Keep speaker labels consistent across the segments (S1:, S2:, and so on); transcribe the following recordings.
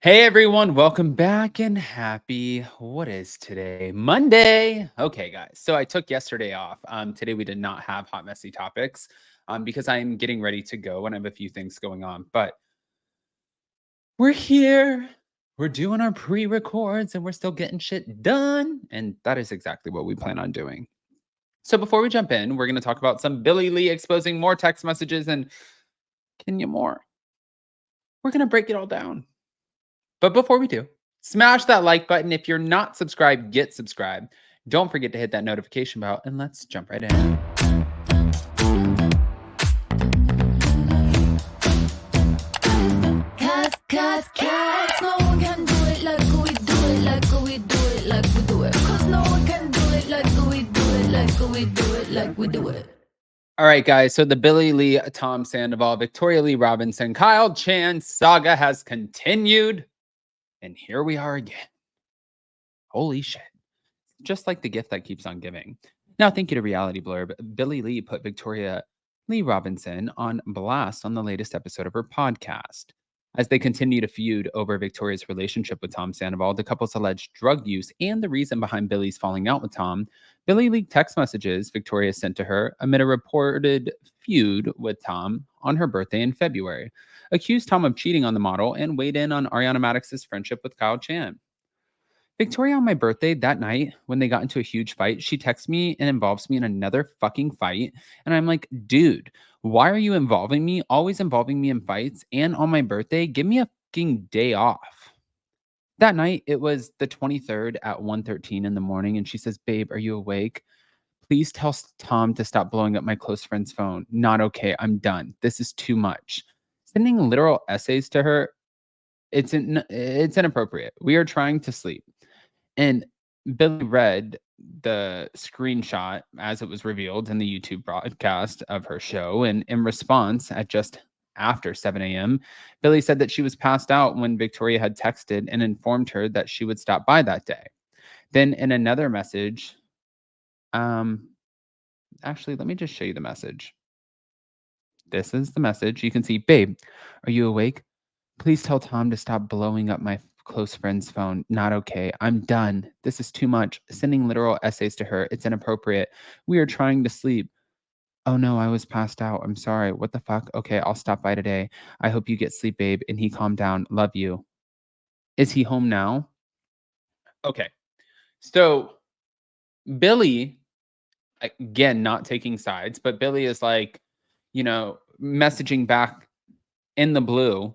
S1: Hey everyone, welcome back and happy. What is today? Monday. Okay, guys. So I took yesterday off. Today we did not have hot messy topics because I'm getting ready to go and I have a few things going on. But we're here. We're doing our pre-records and we're still getting shit done. And that is exactly what we plan on doing. So before we jump in, we're going to talk about some Billie Lee exposing more text messages and can you more? We're going to break it all down. But before we do, smash that like button. If you're not subscribed, get subscribed. Don't forget to hit that notification bell and let's jump right in.
S2: Cause no one can do it like we do it, like we do it, like we do it. Cause no one can do it like we do it, like we do it, like we do it.
S1: All right, guys. So the Billie Lee, Tom Sandoval, Victoria Lee Robinson, Kyle Chan saga has continued. And here we are again. Holy shit. Just like the gift that keeps on giving. Now, thank you to Reality Blurb. Billie Lee put Victoria Lee Robinson on blast on the latest episode of her podcast. As they continue to feud over Victoria's relationship with Tom Sandoval, the couple's alleged drug use, and the reason behind Billie's falling out with Tom, Billie leaked text messages Victoria sent to her amid a reported feud with Tom on her birthday in February, accused Tom of cheating on the model, and weighed in on Ariana Madix's friendship with Kyle Chan. Victoria, on my birthday that night, when they got into a huge fight, she texts me and involves me in another fucking fight. And I'm like, dude, why are you involving me? Always involving me in fights. And on my birthday, give me a fucking day off. That night, it was the 23rd at 1:13 in the morning. And she says, babe, are you awake? Please tell Tom to stop blowing up my close friend's phone. Not okay. I'm done. This is too much. Sending literal essays to her, it's inappropriate. We are trying to sleep. And Billy read the screenshot as it was revealed in the YouTube broadcast of her show. And in response, at just after 7 a.m., Billy said that she was passed out when Victoria had texted and informed her that she would stop by that day. Then in another message, um, actually, let me just show you the message. This is the message. You can see, babe, are you awake? Please tell Tom to stop blowing up my close friend's phone. Not okay. I'm done. This is too much. Sending literal essays to her. It's inappropriate. We are trying to sleep. Oh no, I was passed out. I'm sorry. What the fuck? Okay, I'll stop by today. I hope you get sleep, babe. And he calmed down. Love you. Is he home now? Okay. So Billy, again, not taking sides, but Billy is like, messaging back in the blue.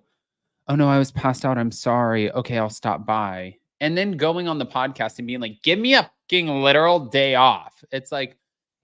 S1: Oh no, I was passed out. I'm sorry. Okay, I'll stop by. And then going on the podcast and being like, give me a fucking literal day off. It's like,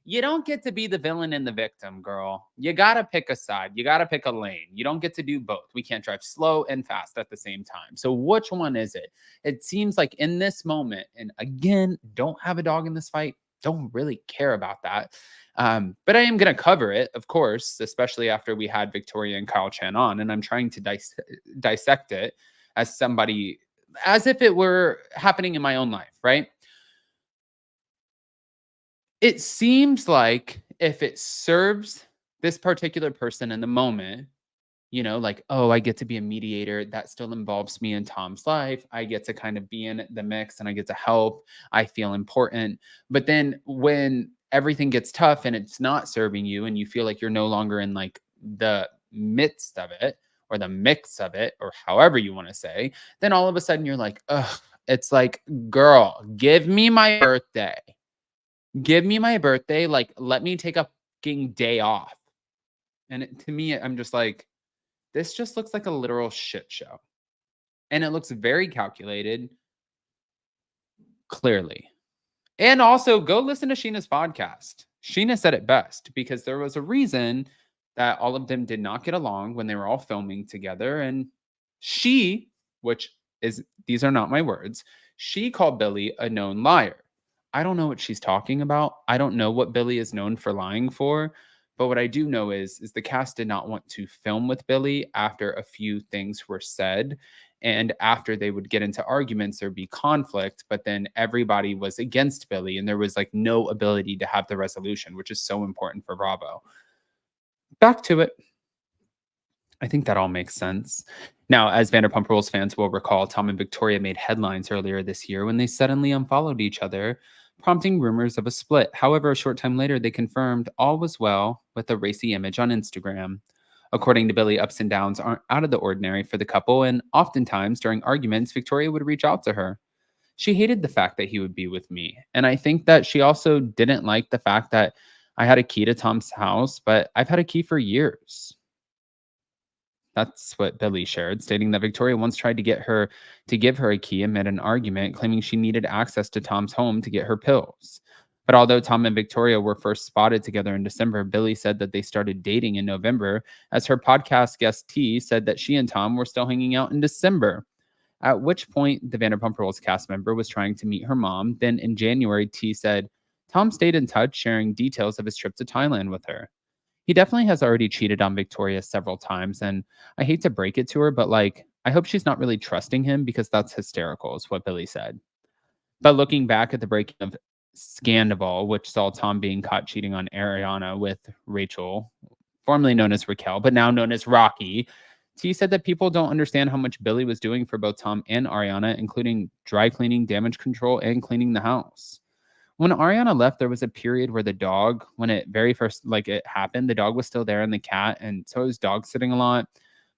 S1: you don't get to be the villain and the victim, girl. You got to pick a side. You got to pick a lane. You don't get to do both. We can't drive slow and fast at the same time. So which one is it? It seems like in this moment, and again, don't have a dog in this fight. Don't really care about that. But I am going to cover it, of course, especially after we had Victoria and Kyle Chan on, and I'm trying to dissect it as somebody, as if it were happening in my own life, right? It seems like if it serves this particular person in the moment, like, oh, I get to be a mediator. That still involves me in Tom's life. I get to kind of be in the mix and I get to help. I feel important. But then when everything gets tough and it's not serving you and you feel like you're no longer in like the midst of it or the mix of it or however you want to say, then all of a sudden you're like, ugh, it's like, girl, give me my birthday. Give me my birthday. Like, let me take a fucking day off. And to me, I'm just like, this just looks like a literal shit show. And it looks very calculated, clearly. And also, go listen to Sheena's podcast. Sheena said it best because there was a reason that all of them did not get along when they were all filming together. And she, which is, these are not my words, she called Billy a known liar. I don't know what she's talking about. I don't know what Billy is known for lying for. But what I do know is the cast did not want to film with Billy after a few things were said. And after they would get into arguments, there'd be conflict, but then everybody was against Billy and there was like no ability to have the resolution, which is so important for Bravo. Back to it. I think that all makes sense. Now, as Vanderpump Rules fans will recall, Tom and Victoria made headlines earlier this year when they suddenly unfollowed each other, prompting rumors of a split. However, a short time later, they confirmed all was well with a racy image on Instagram. According to Billie, ups and downs aren't out of the ordinary for the couple, and oftentimes during arguments, Victoria would reach out to her. She hated the fact that he would be with me, and I think that she also didn't like the fact that I had a key to Tom's house, but I've had a key for years. That's what Billie shared, stating that Victoria once tried to get her to give her a key amid an argument, claiming she needed access to Tom's home to get her pills. But although Tom and Victoria were first spotted together in December, Billie said that they started dating in November, as her podcast guest T said that she and Tom were still hanging out in December. At which point, the Vanderpump Rules cast member was trying to meet her mom. Then in January, T said Tom stayed in touch, sharing details of his trip to Thailand with her. He definitely has already cheated on Victoria several times, and I hate to break it to her, but like, I hope she's not really trusting him because that's hysterical, is what Billie said. But looking back at the breaking of Scandoval, which saw Tom being caught cheating on Ariana with Rachel, formerly known as Raquel, but now known as Rocky, T said that people don't understand how much Billie was doing for both Tom and Ariana, including dry cleaning, damage control, and cleaning the house. When Ariana left, there was a period where the dog, when it very first like it happened, the dog was still there and the cat, and so it was dog sitting a lot.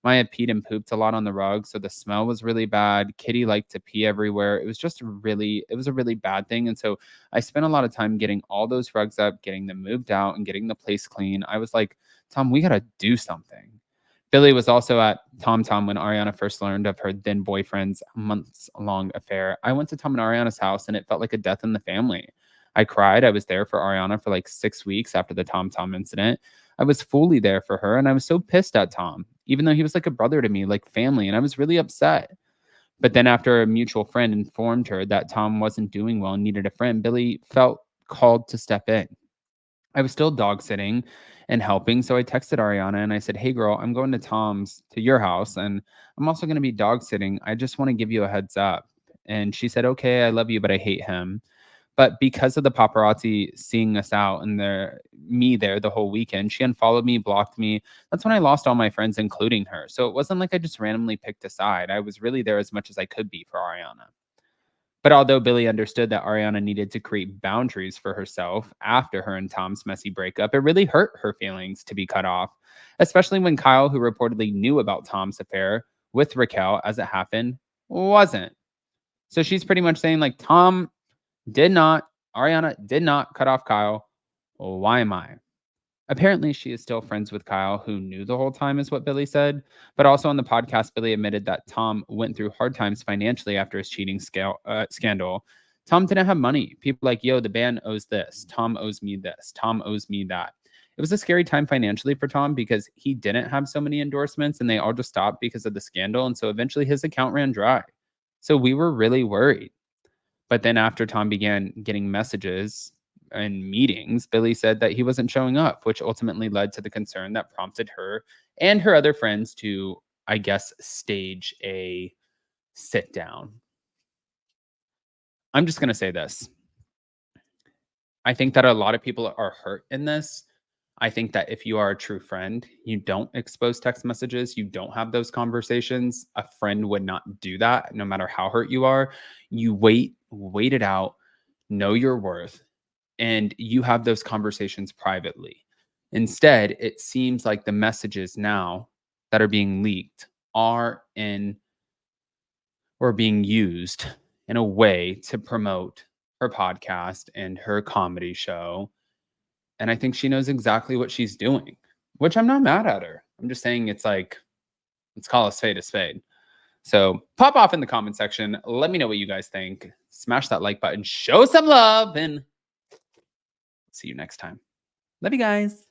S1: Maya peed and pooped a lot on the rug, so the smell was really bad. Kitty liked to pee everywhere. It was a really bad thing. And so I spent a lot of time getting all those rugs up, getting them moved out, and getting the place clean. I was like, Tom, we gotta do something. Billie was also at Tom Tom when Ariana first learned of her then boyfriend's months long affair. I went to Tom and Ariana's house and it felt like a death in the family. I cried. I was there for Ariana for like 6 weeks after the Tom Tom incident. I was fully there for her and I was so pissed at Tom, even though he was like a brother to me, like family, and I was really upset. But then after a mutual friend informed her that Tom wasn't doing well and needed a friend, Billie felt called to step in. I was still dog sitting and helping. So I texted Ariana and I said, "Hey girl, I'm going to your house and I'm also going to be dog sitting. I just want to give you a heads up." And she said, "Okay, I love you, but I hate him." But because of the paparazzi seeing us out and me there the whole weekend, she unfollowed me, blocked me. That's when I lost all my friends, including her. So it wasn't like I just randomly picked a side. I was really there as much as I could be for Ariana. But although Billie understood that Ariana needed to create boundaries for herself after her and Tom's messy breakup, it really hurt her feelings to be cut off, especially when Kyle, who reportedly knew about Tom's affair with Raquel as it happened, wasn't. So she's pretty much saying, like, Ariana did not cut off Kyle. Why am I? Apparently, she is still friends with Kyle, who knew the whole time, is what Billie said. But also on the podcast, Billie admitted that Tom went through hard times financially after his cheating scandal. Tom didn't have money. People like, yo, the band owes this. Tom owes me this. Tom owes me that. It was a scary time financially for Tom because he didn't have so many endorsements and they all just stopped because of the scandal. And so eventually his account ran dry. So we were really worried. But then after Tom began getting messages and meetings, Billie said that he wasn't showing up, which ultimately led to the concern that prompted her and her other friends to, I guess, stage a sit down. I'm just going to say this. I think that a lot of people are hurt in this. I think that if you are a true friend, you don't expose text messages, you don't have those conversations. A friend would not do that no matter how hurt you are. You wait it out, know your worth, and you have those conversations privately. Instead, it seems like the messages now that are being leaked are in or being used in a way to promote her podcast and her comedy show. And I think she knows exactly what she's doing, which I'm not mad at her. I'm just saying it's like, let's call a spade a spade. So pop off in the comment section. Let me know what you guys think. Smash that like button, show some love, and see you next time. Love you guys.